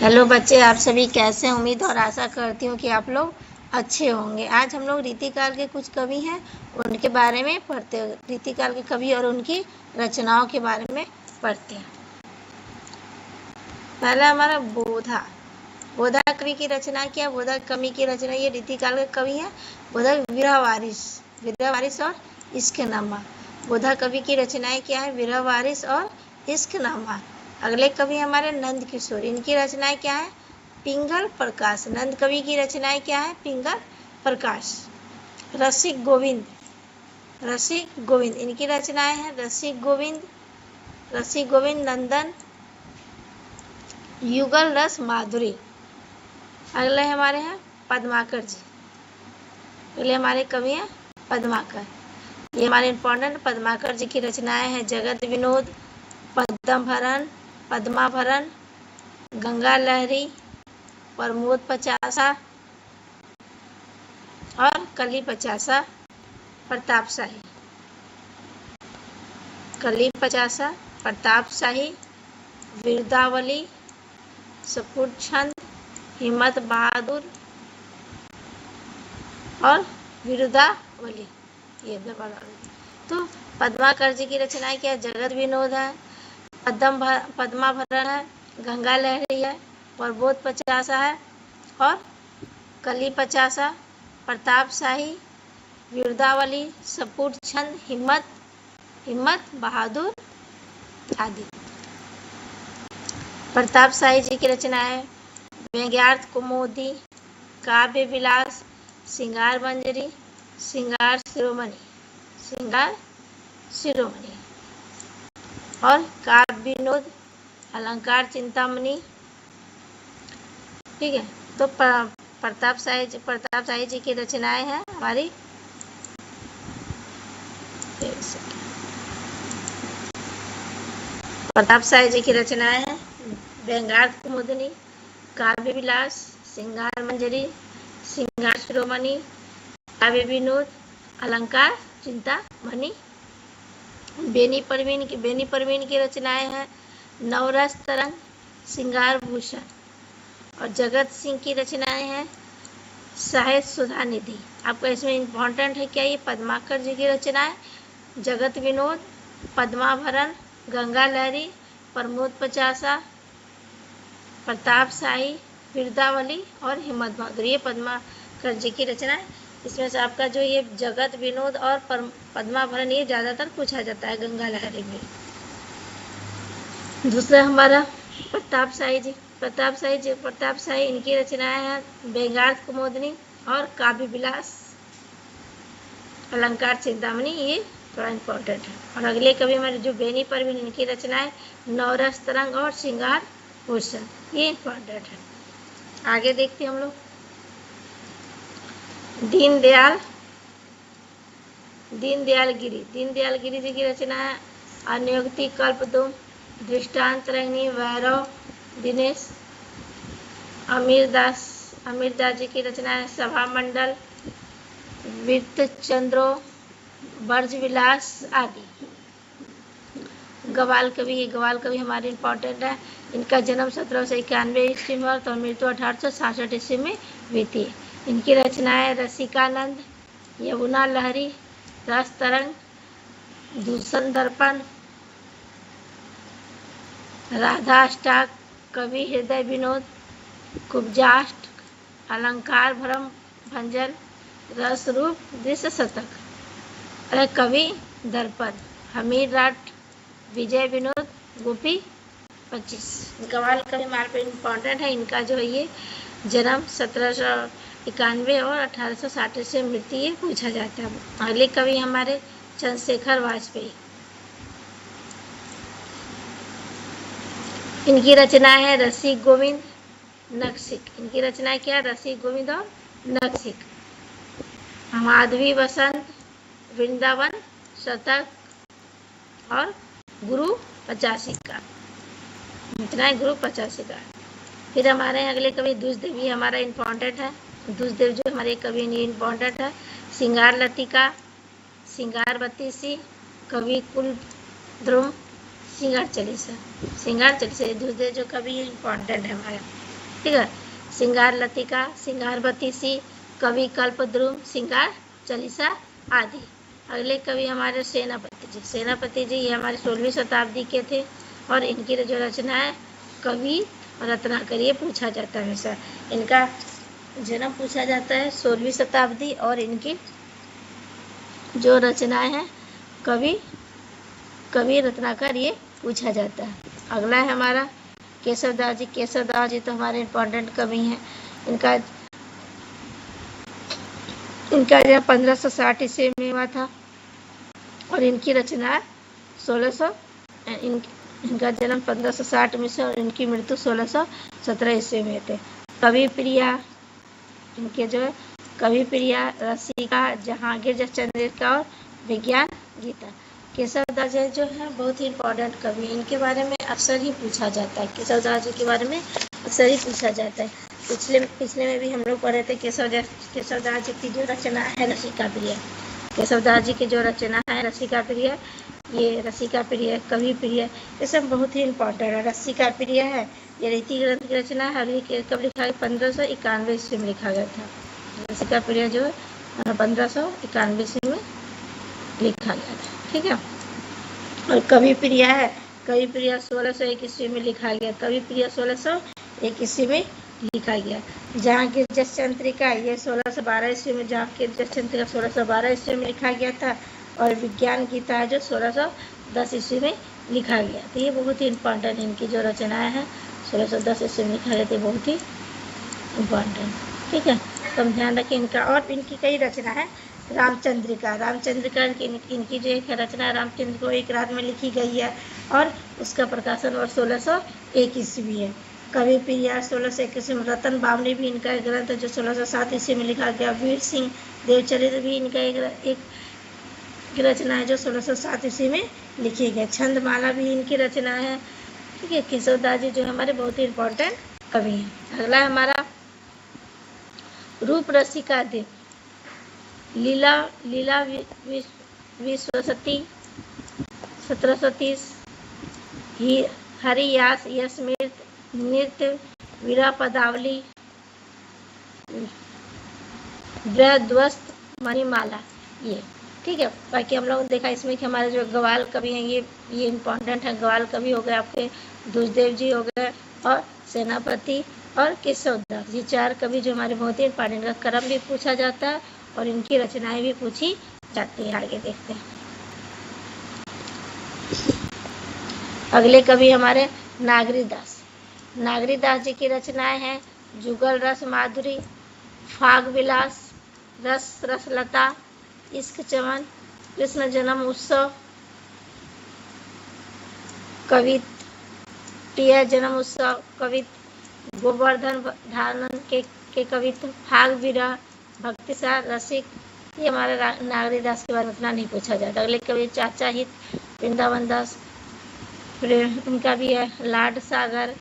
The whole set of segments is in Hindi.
हेलो बच्चे, आप सभी कैसे हैं? उम्मीद और आशा करती हूँ कि आप लोग अच्छे होंगे। आज हम लोग रीतिकाल के कुछ कवि हैं उनके बारे में पढ़ते हैं। रीतिकाल के कवि और उनकी रचनाओं के बारे में पढ़ते हैं। पहला हमारा बोधा। बोधा कवि की रचना क्या? बोधा कवि की रचना, ये रीतिकाल के कवि हैं। बोधा विरह वारिस और इश्कनामा। बोधा कवि की रचनाएं क्या है? विरह वारिस और इश्कनामा। अगले कवि हमारे नंद किशोर, इनकी रचनाएं क्या है? पिंगल प्रकाश। नंद कवि की रचनाएं क्या है? पिंगल प्रकाश। रसिक गोविंद इनकी रचनाएं हैं रसिक गोविंद नंदन, युगल रस माधुरी। अगले हमारे हैं पद्माकर जी। अगले हमारे कवि हैं पद्माकर। ये हमारे इम्पोर्टेंट पद्माकर जी की रचनाएं हैं जगत विनोद, पद्माभरण, गंगा लहरी, प्रमोद पचासा और कली पचासा, प्रताप शाही, वीरदावली, सपूत छंद, हिम्मत बहादुर और विरुदावली। ये तो पद्माकर जी की रचनाएं क्या? जगत विनोद है, पद्माभरण है, गंगा लहरी है, प्रबोध पचासा है और कली पचासा, प्रताप शाही, वीरदावली, सपूत छंद, हिम्मत बहादुर आदि। प्रताप शाही जी की रचनाएं व्यंग्यार्थ कुमुदी, काव्य विलास, श्रृंगार मंजरी, श्रृंगार शिरोमणि और काव्य विनोद, अलंकार चिंतामणि। ठीक है, तो प्रताप शाही जी की रचनाएं हैं हमारी। प्रताप शाही जी की रचनाएं हैं व्यंग्यार्थ कुमुदनी, काव्य विलास, श्रृंगार मंजरी, श्रृंगार शिरोमणि, काव्य विनोद, अलंकार चिंतामणि। बेनी परवीन की रचनाएं हैं नवरस तरंग, श्रृंगार भूषण। और जगत सिंह की रचनाएं हैं साहित्य सुधा निधि। आपका इसमें इम्पोर्टेंट है क्या? ये पद्माकर जी की रचनाएं जगत विनोद, पद्माभरण, गंगा लहरी, प्रमोद पचासा, प्रताप शाही, वीरदावली और हिम्मत बहादुर। ये पद्माकर जी की रचनाएं। इसमें से आपका जो ये जगत विनोद और पद्माभरण ये ज़्यादातर पूछा जाता है गंगा लहरी में। दूसरा हमारा प्रताप शाही इनकी रचनाएं हैं व्यंग्यार्थ कुमुदनी और काव्य विलास, अलंकार चिंतामणि। ये थोड़ा इम्पोर्टेंट है। और अगले कवि हमारे जो बेनी परवीन, इनकी रचनाएं नवरस तरंग और श्रृंगार भूषण। ये इम्पोर्टेंट है। आगे देखते हैं हम लोग दीनदयाल गिरी जी की रचना है अनियुक्ति कल्पद्रुम, दृष्टांत तरंगिणी, वैरव दिनेश। अमीर दास जी की रचना है सभा मंडल, वृत्त चंद्रो, ब्रज विलास आदि। गवाल कवि हमारे इम्पोर्टेंट है। इनका जन्म 1791 ईस्वी में और मृत्यु 1866 ईस्वी में हुई थी। इनकी रचनाएं रसिकानंद, यमुना लहरी, रस तरंग, दूषण दर्पण, राधाष्टक, कवि हृदय विनोद, कुब्जाष्ट, अलंकार भ्रम भंजन, रस रूप दृश्य शतक। कवि दर्पण, हमीर राठ, विजय विनोद, गोपी 25। गवाल कवि हमारे पे इम्पोर्टेंट है। इनका जो है ये जन्म 1791 और 1860 से मृत्यु ये पूछा जाता है। अगले कवि हमारे चंद्रशेखर वाजपेयी। इनकी रचनाएं है रसिक गोविंद, नक्सिक। इनकी रचनाएं क्या? रसिक गोविंद और नक्सिक। माधवी वसंत, वृंदावन शतक और गुरु 85 का। इतना है गुरु 85 का। फिर हमारे अगले कवि दूसदेव, ये हमारा इम्पोर्टेंट है। दूसदेव जो हमारे कवि इम्पोर्टेंट है। श्रृंगार लतिका, श्रृंगार बत्तीसी, कवि कुलद्रुम, श्रृंगार चालीसा। दूसरे जो कवि इम्पोर्टेंट है हमारा। ठीक है। श्रृंगार लतिका, श्रृंगारवती सी, कवि कल्पद्रुम, श्रृंगार चालीसा आदि। अगले कवि हमारे सेनापति जी। सेनापति जी ये हमारे 16वीं शताब्दी के थे और इनकी जो रचना है कवि रत्नाकर, ये पूछा जाता है हमेशा। इनका जन्म पूछा जाता है 16वीं शताब्दी और इनकी जो रचनाएं हैं कवि रत्नाकर, ये पूछा जाता है। अगला है हमारा केशवदास जी। केशवदास जी तो हमारे इम्पोर्टेंट कवि हैं। इनका जन्म 1560 ईस्वी में हुआ था और इनकी रचना 1600 इनका जन्म 1560 में से और इनकी मृत्यु 1617 ईस्वी में थे। कवि प्रिया इनके जो है कवि प्रिया, रसिका, जहांगीर चंद्रिका और विज्ञान गीता। केशवदास जी जो है बहुत ही इम्पोर्टेंट कवि, इनके बारे में अक्सर ही पूछा जाता है। केशवदास जी के बारे में अक्सर ही पूछा जाता है। पिछले में भी हम लोग पढ़े थे केशवदास जी की जो रचना है रसिका प्रिय। केशवदास जी की जो रचना है रसिका प्रिय, ये रसिका प्रिय, कवि प्रिय, ये सब बहुत ही इम्पोर्टेंट है। रसिका प्रिय है ये रीति ग्रंथ की रचना है। कब लिखा गया? 1591 ईस्वी में लिखा गया था। रसिका प्रिय जो है 1591 ईस्वी में लिखा गया था। ठीक है। और कवि प्रिय है, कवि प्रिय 1601 ईस्वी में लिखा गया। कवि प्रिय 1601 ईस्वी में लिखा गया। जहांगीर चंद्रिका ये 1612 ईस्वी में, जहांगीर चंद्रिका 1612 ईस्वी में लिखा गया था। और विज्ञान गीता है जो 1610 ईस्वी में लिखा गया। तो ये बहुत ही इम्पोर्टेंट इनकी जो रचनाएं हैं 1610 ईस्वी में लिखा गया था, बहुत ही इम्पोर्टेंट। ठीक है, तो हम ध्यान रखें इनका। और इनकी कई रचना है। रामचंद्रिका इनकी जो एक रचना है रामचंद्र को एक रात में लिखी गई है और उसका प्रकाशन वर्ष 1601 ईस्वी है। कवि प्रिया 1601 ईस्वी में। रतन बावनी भी इनका एक ग्रंथ है जो 1607 ईस्वी में लिखा गया। वीर सिंह देवचरित्र भी इनका एक रचना है जो 1607 ईस्वी में लिखी गई। छंदमाला भी इनकी रचना है। ठीक है, केशवदास जी जो हमारे बहुत ही इम्पोर्टेंट कवि हैं। अगला है हमारा रूप रसिका देव। लीला विश्वसती 1730, हरियास यशमित, नृत्य वीरा पदावली, वृहद्वस्त मणिमाला, ये ठीक है। बाकी हम लोगों ने देखा इसमें कि हमारे जो गवाल कवि हैं ये इम्पोर्टेंट है। गवाल कवि हो गए आपके दुष्देव जी हो गए और सेनापति और केशवदास, ये 4 कवि जो हमारे बहुत ही इम्पोर्टेंट। का क्रम भी पूछा जाता है और इनकी रचनाएं भी पूछी जाती है। आगे देखते हैं। अगले कवि हमारे नागरीदास जी की रचनाएं हैं जुगल रस माधुरी, फाग विलास, रसलता, इश्क चमन, कृष्ण जन्म उत्सव, कवित प्रिय जन्म उत्सव, कवित गोवर्धन धारण के कवित्व, फाग विरह, भक्तिसार, रसिक। ये हमारे नागरीदास के बारे में उतना नहीं पूछा जाता। अगले कवि चाचा हित, वृंदावन दास, इनका भी है लाड सागर,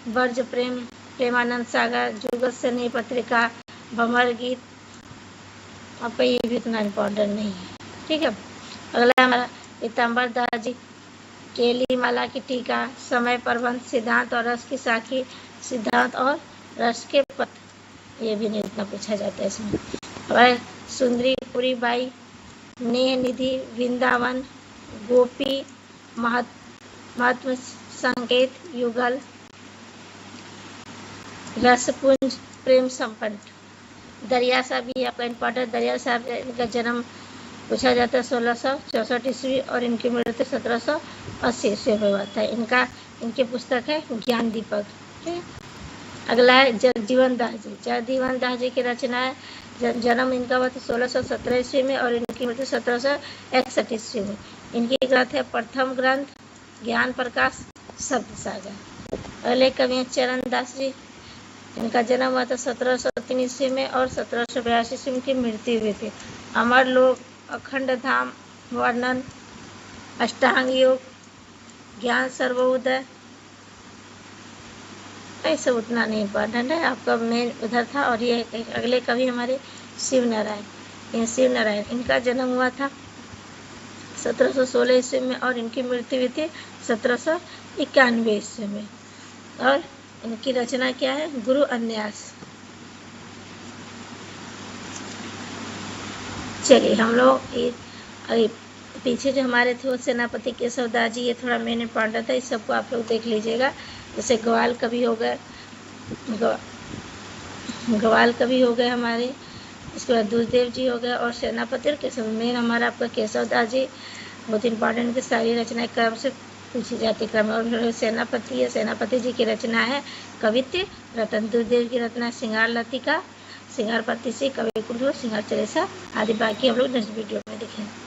ब्रज प्रेम, प्रेमानंद सागर, जुगत सनी पत्रिका, भंवर गीत। अब ये भी उतना इम्पोर्टेंट नहीं है। ठीक है। अगला हमारा पीताम्बर दास जी, केली माला की टीका, समय प्रबंध, सिद्धांत और रस की साखी, सिद्धांत और रस के पथ, ये भी नहीं उतना पूछा जाता है इसमें। और सुंदरी पुरी बाई, नेह निधि, वृंदावन, गोपी, महत्व संकेत, युगल, रसपुंज, प्रेम संपन्न। दरिया साहब भी आपका इम्पोर्टेंट। दरिया साहब इनका जन्म पूछा जाता है 1664 ईस्वी और इनकी मृत्यु 1780 ईस्वी में हुआ था। इनकी पुस्तक है ज्ञान दीपक। ठीक है। अगला है जगजीवन दास जी। जगजीवन दास जी की रचना है, जन्म इनका हुआ था 1617 ईस्वी में और इनकी मृत्यु 1761 ईस्वी में। इनकी ग्रंथ है प्रथम ग्रंथ, ज्ञान प्रकाश, शब्द सागर। अगले कवि चरण दास जी, इनका जन्म हुआ था 1703 ईस्वी में और 1782 ईस्वी में इनकी मृत्यु हुई थी। अमर लोक, अखंड धाम वर्णन, अष्टांग योग, ज्ञान सर्वोदय, ऐसे उतना नहीं इम्पोर्टेंट है। आपका मेन उधर था। और ये अगले कवि हमारे शिव नारायण, इनका जन्म हुआ था 1716 ईस्वी में और इनकी मृत्यु हुई थी 1791 ईस्वी में। और इनकी रचना क्या है? गुरु अन्यास। चलिए हम लोग अरे पीछे जो हमारे थे वो सेनापति केशवदास जी, ये थोड़ा मेन इम्पॉर्टेंट था, इस सबको आप लोग देख लीजिएगा। जैसे ग्वाल कवि हो गए, ग्वाल कवि हो गए हमारे, इसके बाद दुर्देव जी हो गए, और सेनापति और केशव, मेन हमारा आपका केशवदास जी बहुत इंपॉर्टेंट की सारी रचनाएं क्रम से पूछी जाती क्रम। और सेनापति है, सेनापति जी की रचना है कवित्व रतन, दुर्देव की रचना श्रृंगार लतिका, श्रृंगार पति से कवि कुंज, श्रृंगार चलेसा आदि। बाकी हम लोग नेक्स्ट वीडियो में देखेंगे।